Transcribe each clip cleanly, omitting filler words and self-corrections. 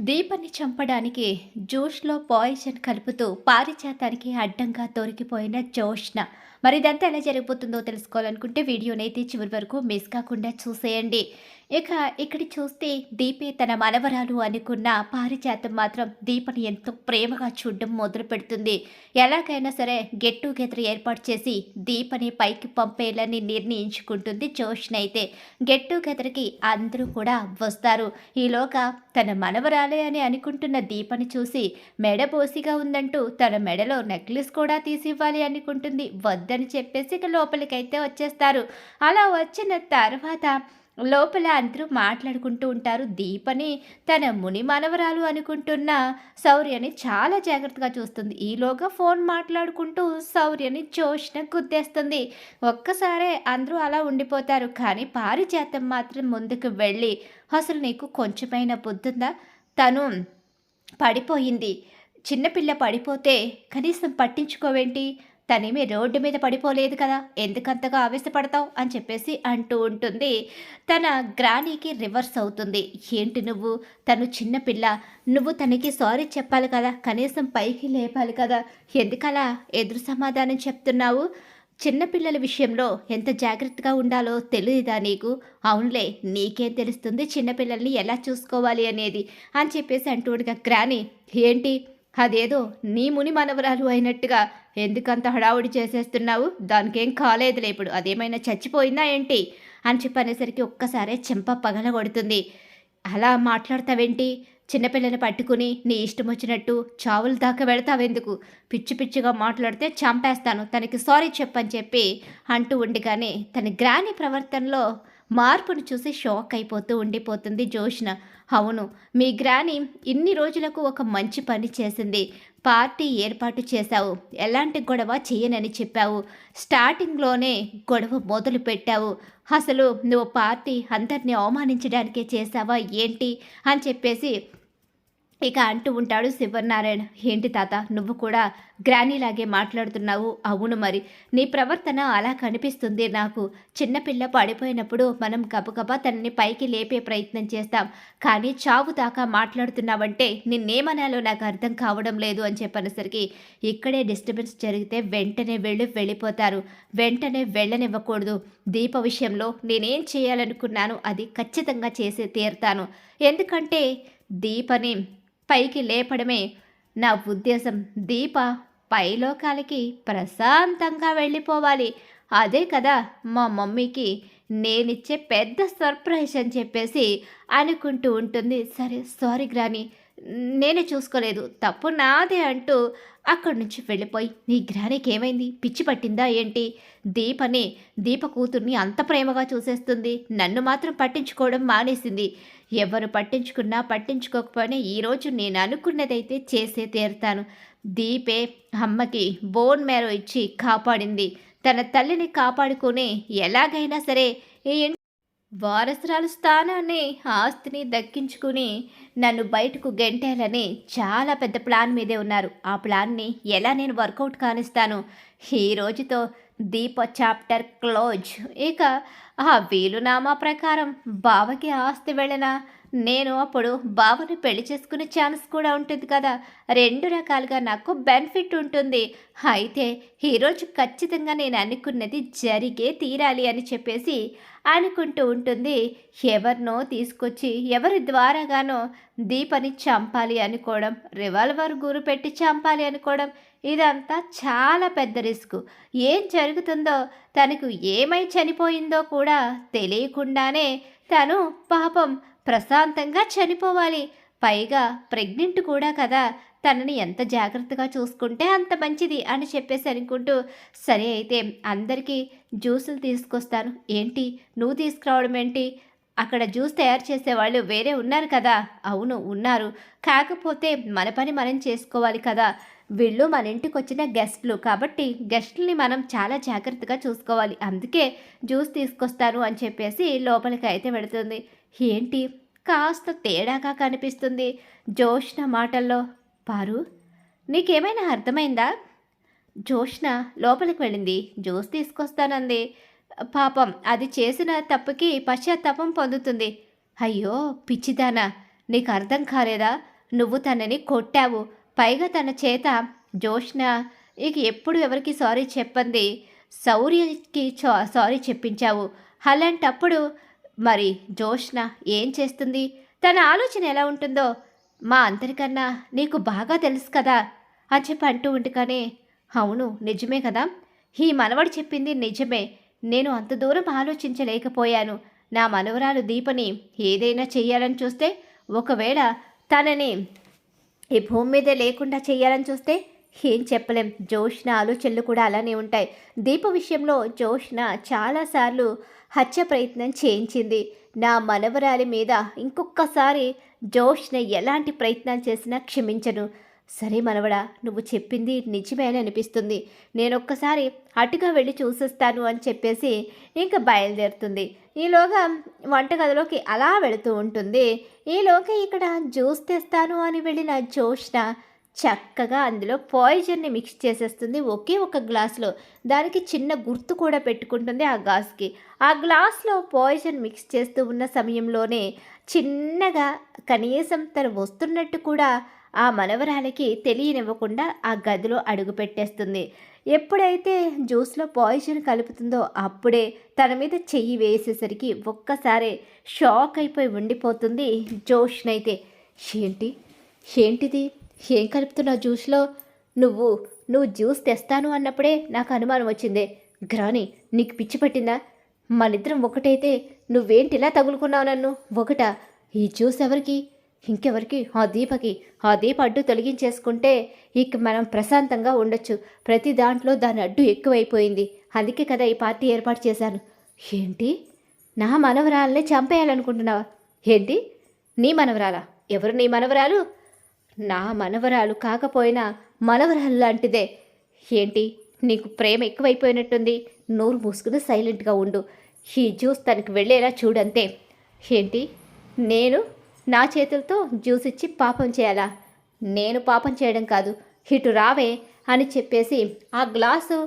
దీపని చంపడానికి జ్యూస్‌లో పాయిజన్ కలుపుతూ పారిజాతానికి అడ్డంగా దొరికిపోయిన జోష్న. మరి ఇదంతా ఎలా జరిగిపోతుందో తెలుసుకోవాలనుకుంటే వీడియోనైతే చివరి వరకు మిస్ కాకుండా చూసేయండి. ఇక ఇక్కడ చూస్తే దీపే తన మనవరాలు అనుకున్న పారిజాతం మాత్రం దీపని ఎంతో ప్రేమగా చూడడం మొదలుపెడుతుంది. ఎలాగైనా సరే గెట్ టుగెదర్ ఏర్పాటు చేసి దీపని పైకి పంపేయాలని నిర్ణయించుకుంటుంది జోష్న అయితే. గెట్ టుగెదర్‌కి అందరూ కూడా వస్తారు. ఈలోగా తన మనవరాలే అని అనుకుంటున్న దీపని చూసి మెడ బోసిగా ఉందంటూ తన మెడలో నెక్లెస్ కూడా తీసివ్వాలి అనుకుంటుంది. వద్దని చెప్పేసి ఇక లోపలికైతే వచ్చేస్తారు. అలా వచ్చిన తర్వాత లోపల అందరూ మాట్లాడుకుంటూ ఉంటారు. దీపని తన ముని మనవరాలు అనుకుంటున్న శౌర్యని చాలా జాగ్రత్తగా చూస్తుంది. ఈలోగా ఫోన్ మాట్లాడుకుంటూ శౌర్యని జోష్న గుద్దేస్తుంది. ఒక్కసారే అందరూ అలా ఉండిపోతారు. కానీ పారిజాతం మాత్రం ముందుకు వెళ్ళి, అసలు నీకు కొంచెమైనా బుద్ధుందా? తను పడిపోయింది. చిన్నపిల్ల పడిపోతే కనీసం పట్టించుకోవేంటి? తనేమి రోడ్డు మీద పడిపోలేదు కదా, ఎందుకంతగా ఆవేశపడతావు అని చెప్పేసి అంటూ ఉంటుంది. తన గ్రానీకి రివర్స్ అవుతుంది. ఏంటి నువ్వు, తను చిన్నపిల్ల, నువ్వు తనకి సారీ చెప్పాలి కదా, కనీసం పైకి లేపాలి కదా, ఎందుకలా ఎదురు సమాధానం చెప్తున్నావు? చిన్నపిల్లల విషయంలో ఎంత జాగ్రత్తగా ఉండాలో తెలియదా నీకు? అవునులే, నీకేం తెలుస్తుంది చిన్నపిల్లల్ని ఎలా చూసుకోవాలి అనేది అని చెప్పేసి అంటూ ఉండగా, గ్రాని ఏంటి అదేదో నీ ముని మనవరాలు అయినట్టుగా ఎందుకంత హడావుడి చేసేస్తున్నావు? దానికేం కాలేదులే, ఇప్పుడు అదేమైనా చచ్చిపోయిందా ఏంటి అని చెప్పనేసరికి ఒక్కసారే చెంప పగలగొడుతుంది. అలా మాట్లాడతావేంటి? చిన్నపిల్లని పట్టుకుని నీ ఇష్టం వచ్చినట్టు చావుల దాకా వెళతావెందుకు? పిచ్చి పిచ్చిగా మాట్లాడితే చంపేస్తాను, తనకి సారీ చెప్పని చెప్పి అంటూ ఉండిగానే తన గ్రాని ప్రవర్తనలో మార్పును చూసి షాక్ అయిపోతూ ఉండిపోతుంది జోష్న. అవును, మీ గ్రాని ఇన్ని రోజులకు ఒక మంచి పని చేసింది. పార్టీ ఏర్పాటు చేశావు, ఎలాంటి గొడవ చేయనని చెప్పావు, స్టార్టింగ్లోనే గొడవ మొదలు పెట్టావు. అసలు నువ్వు పార్టీ అందరినీ అవమానించడానికే చేశావా ఏంటి అని చెప్పేసి ఇక అంటూ ఉంటాడు శివనారాయణ. ఏంటి తాత, నువ్వు కూడా గ్రానీలాగే మాట్లాడుతున్నావు? అవును, మరి నీ ప్రవర్తన అలా కనిపిస్తుంది నాకు. చిన్నపిల్ల పడిపోయినప్పుడు మనం గబగబా తనని పైకి లేపే ప్రయత్నం చేస్తాం, కానీ చావు దాకా మాట్లాడుతున్నావంటే నిన్నేమనాలో నాకు అర్థం కావడం లేదు అని చెప్పనేసరికి, ఇక్కడే డిస్టర్బెన్స్ జరిగితే వెంటనే వెళ్ళిపోతారు, వెంటనే వెళ్ళనివ్వకూడదు. దీప విషయంలో నేనేం చేయాలనుకున్నాను అది ఖచ్చితంగా చేసి తీరుతాను. ఎందుకంటే దీపని పైకి లేపడమే నా ఉద్దేశం. దీప పైలోకాలకి ప్రశాంతంగా వెళ్ళిపోవాలి. అదే కదా మా మమ్మీకి నేనిచ్చే పెద్ద సర్ప్రైజ్ అని చెప్పేసి అనుకుంటూ ఉంటుంది. సరే సారీ గ్రాని, నేనే చూసుకోలేదు, తప్పు నాదే అంటూ అక్కడి నుంచి వెళ్ళిపోయి, నీ గ్రానికి ఏమైంది, పిచ్చి పట్టిందా ఏంటి? దీప కూతుర్ని అంత ప్రేమగా చూసేస్తుంది, నన్ను మాత్రం పట్టించుకోవడం మానేసింది. ఎవరు పట్టించుకున్నా పట్టించుకోకపోయినా ఈరోజు నేను అనుకున్నదైతే చేసే తీరుతాను. దీపే అమ్మకి బోన్ మ్యారో ఇచ్చి కాపాడింది. తన తల్లిని కాపాడుకుని ఎలాగైనా సరే ఈ వారసురాలు స్థానాన్ని, ఆస్తిని దక్కించుకుని నన్ను బయటకు గెంటేయాలని చాలా పెద్ద ప్లాన్ మీదే ఉన్నారు. ఆ ప్లాన్ని ఎలా నేను వర్కౌట్ కానిస్తాను? ఈ రోజుతో దీప చాప్టర్ క్లోజ్. ఇక ఆ వీలునామా ప్రకారం బావకి ఆస్తి వెళ్ళినా నేను అప్పుడు బావని పెళ్లి చేసుకునే ఛాన్స్ కూడా ఉంటుంది కదా. రెండు రకాలుగా నాకు బెనిఫిట్ ఉంటుంది. అయితే ఈరోజు ఖచ్చితంగా నేను అనుకున్నది జరిగే తీరాలి అని చెప్పేసి అనుకుంటూ ఉంటుంది. ఎవరినో తీసుకొచ్చి ఎవరి ద్వారాగానో దీపని చంపాలి అనుకోవడం, రివాల్వర్ గురి పెట్టి చంపాలి అనుకోవడం, ఇదంతా చాలా పెద్ద రిస్క్. ఏం జరుగుతుందో, తనకు ఏమై చనిపోయిందో కూడా తెలియకుండానే తను పాపం ప్రశాంతంగా చనిపోవాలి. పైగా ప్రెగ్నెంట్ కూడా కదా, తనని ఎంత జాగ్రత్తగా చూసుకుంటే అంత మంచిది అని చెప్పేసి అనుకుంటూ, సరే అయితే అందరికీ జ్యూసులు తీసుకొస్తాను. ఏంటి నువ్వు తీసుకురావడం ఏంటి? అక్కడ జ్యూస్ తయారు చేసేవాళ్ళు వేరే ఉన్నారు కదా. అవును ఉన్నారు, కాకపోతే మన పని మనం చేసుకోవాలి కదా. వీళ్ళు మన ఇంటికి వచ్చిన గెస్ట్లు కాబట్టి గెస్ట్ని మనం చాలా జాగ్రత్తగా చూసుకోవాలి, అందుకే జ్యూస్ తీసుకొస్తాను అని చెప్పేసి లోపలికి అయితే వెళుతుంది. ఏంటి కాస్త తేడాగా కనిపిస్తుంది జోష్న మాటల్లో. పారు, నీకేమైనా అర్థమైందా? జోష్న లోపలికి వెళ్ళింది, జ్యూస్ తీసుకొస్తానంది. పాపం అది చేసిన తప్పుకి పశ్చాత్తాపం పొందుతుంది. అయ్యో పిచ్చిదానా, నీకు అర్థం కాలేదా? నువ్వు తనని కొట్టావు. పైగా తన చేత జోష్న ఇక ఎప్పుడు ఎవరికి సారీ చెప్పంది శౌర్యకి సారీ చెప్పించావు. అలాంటప్పుడు మరి జోష్న ఏం చేస్తుంది? తన ఆలోచన ఎలా ఉంటుందో మా అందరికన్నా నీకు బాగా తెలుసు కదా అని చెప్పి అంటూ ఉంటగానే, అవును నిజమే కదా, ఈ మనవడు చెప్పింది నిజమే. నేను అంత దూరం ఆలోచించలేకపోయాను. నా మనవరాలు దీపని ఏదైనా చెయ్యాలని చూస్తే, ఒకవేళ తనని ఈ భూమి మీదే లేకుండా చెయ్యాలని చూస్తే ఏం చెప్పలేం. జోష్న ఆలోచనలు కూడా అలానే ఉంటాయి. దీప విషయంలో జోష్న చాలాసార్లు హత్య ప్రయత్నం చేయించింది. నా మనవరాలి మీద ఇంకొకసారి జోష్న ఎలాంటి ప్రయత్నాలు చేసినా క్షమించను. సరే మనవడా, నువ్వు చెప్పింది నిజమే అని అనిపిస్తుంది. నేను ఒక్కసారి అటుగా వెళ్ళి చూసేస్తాను అని చెప్పేసి ఇంకా బయలుదేరుతుంది. ఈలోగా వంటగదిలోకి అలా వెళుతూ ఉంటుంది. ఈలోగా ఇక్కడ జ్యూస్ తెస్తాను అని వెళ్ళిన జోష్న చక్కగా అందులో పాయిజన్ని మిక్స్ చేసేస్తుంది ఒకే ఒక గ్లాసులో. దానికి చిన్న గుర్తు కూడా పెట్టుకుంటుంది ఆ గ్లాస్కి. ఆ గ్లాస్లో పాయిజన్ మిక్స్ చేస్తూ ఉన్న సమయంలోనే చిన్నగా కనీసం తను వస్తున్నట్టు కూడా ఆ మనవరాలకి తెలియనివ్వకుండా ఆ గదిలో అడుగు పెట్టేస్తుంది. ఎప్పుడైతే జ్యూస్లో పాయిజన్ కలుపుతుందో అప్పుడే తన మీద చెయ్యి వేసేసరికి ఒక్కసారి షాక్ అయిపోయి ఉండిపోతుంది జోష్నైతే. ఏంటి ఏంటిది, ఏం కలుపుతున్నావు జ్యూస్లో? నువ్వు జ్యూస్ తెస్తాను అన్నప్పుడే నాకు అనుమానం వచ్చిందే. గ్రాని, నీకు పిచ్చి పట్టిందా? మనిద్దరం ఒకటైతే నువ్వేంటి ఇలా తగులుకున్నావు నన్ను? ఒకటా? ఈ జ్యూస్ ఎవరికి? ఇంకెవరికి? ఆ దీపకి. ఆ దీప అడ్డు తొలగించేసుకుంటే ఇక మనం ప్రశాంతంగా ఉండొచ్చు. ప్రతి దాంట్లో దాని అడ్డు ఎక్కువైపోయింది. అందుకే కదా ఈ పార్టీ ఏర్పాటు చేశాను. ఏంటి, నా మనవరాలనే చంపేయాలనుకుంటున్నావా? ఏంటి, నీ మనవరాలా? ఎవరు నీ మనవరాలు? నా మనవరాలు కాకపోయినా మనవరాలు లాంటిదే. ఏంటి, నీకు ప్రేమ ఎక్కువైపోయినట్టుంది. నోరు మూసుకుని సైలెంట్గా ఉండు. ఈ జ్యూస్ తనకి వెళ్ళేలా చూడంతే. ఏంటి, నేను నా చేతులతో జ్యూస్ ఇచ్చి పాపం చేయాలా? నేను పాపం చేయడం కాదు, ఇటు రావే అని చెప్పేసి ఆ గ్లాసు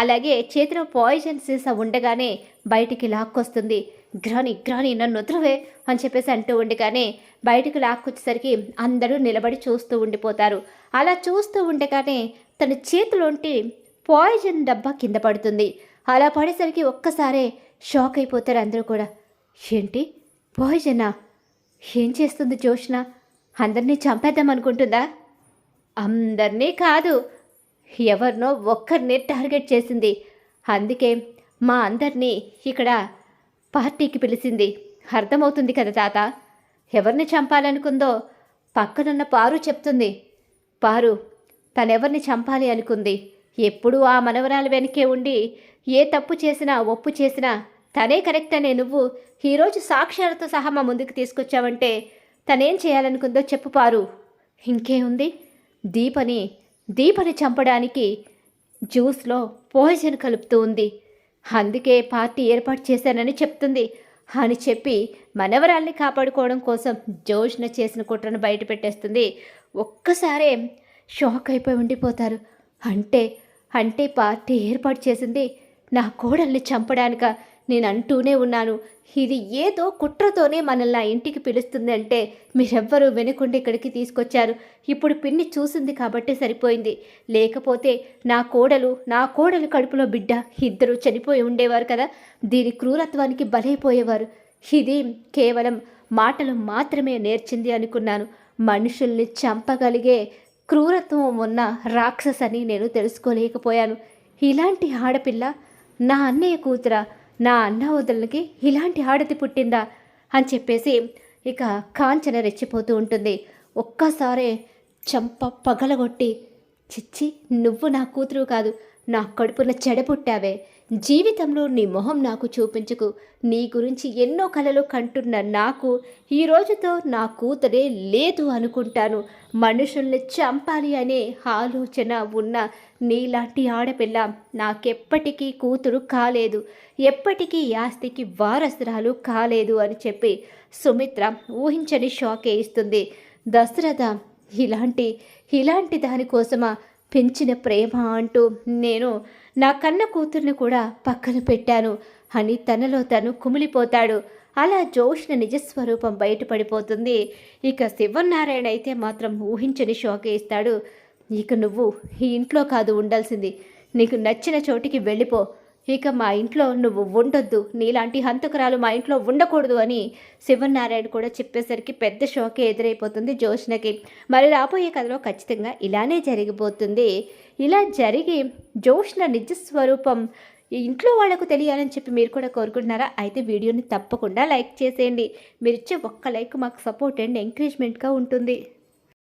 అలాగే చేతిలో పాయిజన్ సీసా ఉండగానే బయటికి లాక్కొస్తుంది. గ్రాని నన్ను వదలవే అని చెప్పేసి అంటూ ఉండగానే బయటికి లాక్కొచ్చేసరికి అందరూ నిలబడి చూస్తూ ఉండిపోతారు. అలా చూస్తూ ఉండగానే తన చేతిలోంటి పాయిజన్ డబ్బా కింద పడుతుంది. అలా పడేసరికి ఒక్కసారే షాక్ అయిపోతారు అందరూ కూడా. ఏంటి, పాయిజనా? ఏం చేస్తుంది జోష్న? అందరినీ చంపేద్దాం అనుకుంటుందా? అందరినీ కాదు, ఎవరినో ఒక్కరిని టార్గెట్ చేసింది. అందుకే మా అందరినీ ఇక్కడ పార్టీకి పిలిచింది. అర్థమవుతుంది కదా తాత? ఎవరిని చంపాలనుకుందో పక్కనున్న పారు చెప్తుంది. పారు తనెవరిని చంపాలి అనుకుంది. ఎప్పుడూ ఆ మనవరాలు వెనకే ఉండి ఏ తప్పు చేసినా ఒప్పు చేసినా తనే కరెక్ట్ అనే నువ్వు ఈరోజు సాక్ష్యాలతో సహా మా ముందుకు తీసుకొచ్చావంటే తనేం చేయాలనుకుందో చెప్పు పారు. ఇంకేముంది, దీపని చంపడానికి జ్యూస్లో పాయిజన్ కలుపుతూ ఉంది. అందుకే పార్టీ ఏర్పాటు చేశానని చెప్తుంది అని చెప్పి మనవరాల్ని కాపాడుకోవడం కోసం జోష్న చేసిన కుట్రను బయట పెట్టేస్తుంది. ఒక్కసారే షాక్ అయిపోయి ఉండిపోతారు. అంటే పార్టీ ఏర్పాటు చేసింది నా కోడల్ని చంపడానిక? నేను అంటూనే ఉన్నాను, ఇది ఏదో కుట్రతోనే మనల్ని ఆ ఇంటికి పిలుస్తుంది అంటే మీరెవ్వరూ వెనుకుండి ఇక్కడికి తీసుకొచ్చారు. ఇప్పుడు పిన్ని చూసింది కాబట్టి సరిపోయింది. లేకపోతే నా కోడలు కడుపులో బిడ్డ ఇద్దరు చనిపోయి ఉండేవారు కదా. దీని క్రూరత్వానికి బలైపోయేవారు. ఇది కేవలం మాటలు మాత్రమే నేర్చింది అనుకున్నాను. మనుషుల్ని చంపగలిగే క్రూరత్వం ఉన్న రాక్షసని నేను తెలుసుకోలేకపోయాను. ఇలాంటి ఆడపిల్ల నా అన్నయ్య కూతురా? నా అన్న వదలకి ఇలాంటి ఆడది పుట్టిందా అని చెప్పేసి ఇక కాంచన రెచ్చిపోతూ ఉంటుంది. ఒక్కసారే చంప పగలగొట్టి, చిచ్చి, నువ్వు నా కూతురు కాదు, నా కడుపున చెడపుట్టావే. జీవితంలో నీ మొహం నాకు చూపించుకు. నీ గురించి ఎన్నో కలలు కంటున్న నాకు ఈ రోజుతో నా కూతురే లేదు అనుకుంటాను. మనుషుల్ని చంపాలి అనే ఆలోచన ఉన్న నీలాంటి ఆడపిల్ల నాకెప్పటికీ కూతురు కాలేదు, ఎప్పటికీ ఆస్తికి వారసురాలు కాలేదు అని చెప్పి సుమిత్ర ఊహించని షాకే ఇస్తుంది. దశరథ ఇలాంటి దానికోసమా పెంచిన ప్రేమ అంటూ నేను నా కన్న కూతుర్ని కూడా పక్కన పెట్టాను అని తనలో తను కుమిలిపోతాడు. అలా జోష్న నిజస్వరూపం బయటపడిపోతుంది. ఇక శివనారాయణ అయితే మాత్రం ఊహించని షాకే ఇస్తాడు. ఇక నువ్వు ఈ ఇంట్లో కాదు ఉండాల్సింది, నీకు నచ్చిన చోటికి వెళ్ళిపో, ఇక మా ఇంట్లో నువ్వు ఉండొద్దు, నీలాంటి హంతకురాలు మా ఇంట్లో ఉండకూడదు అని శివనారాయణ కూడా చెప్పేసరికి పెద్ద షాకే ఎదురైపోతుంది జోష్నకి. మరి రాబోయే కథలో ఖచ్చితంగా ఇలానే జరిగిపోతుంది. ఇలా జరిగి జోష్న నిజస్వరూపం ఈ ఇంట్లో వాళ్ళకు తెలియాలని చెప్పి మీరు కూడా కోరుకుంటున్నారా? అయితే వీడియోని తప్పకుండా లైక్ చేసేయండి. మీరిచ్చే ఒక్క లైక్ మాకు సపోర్ట్ అండ్ ఎంకరేజ్మెంట్గా ఉంటుంది.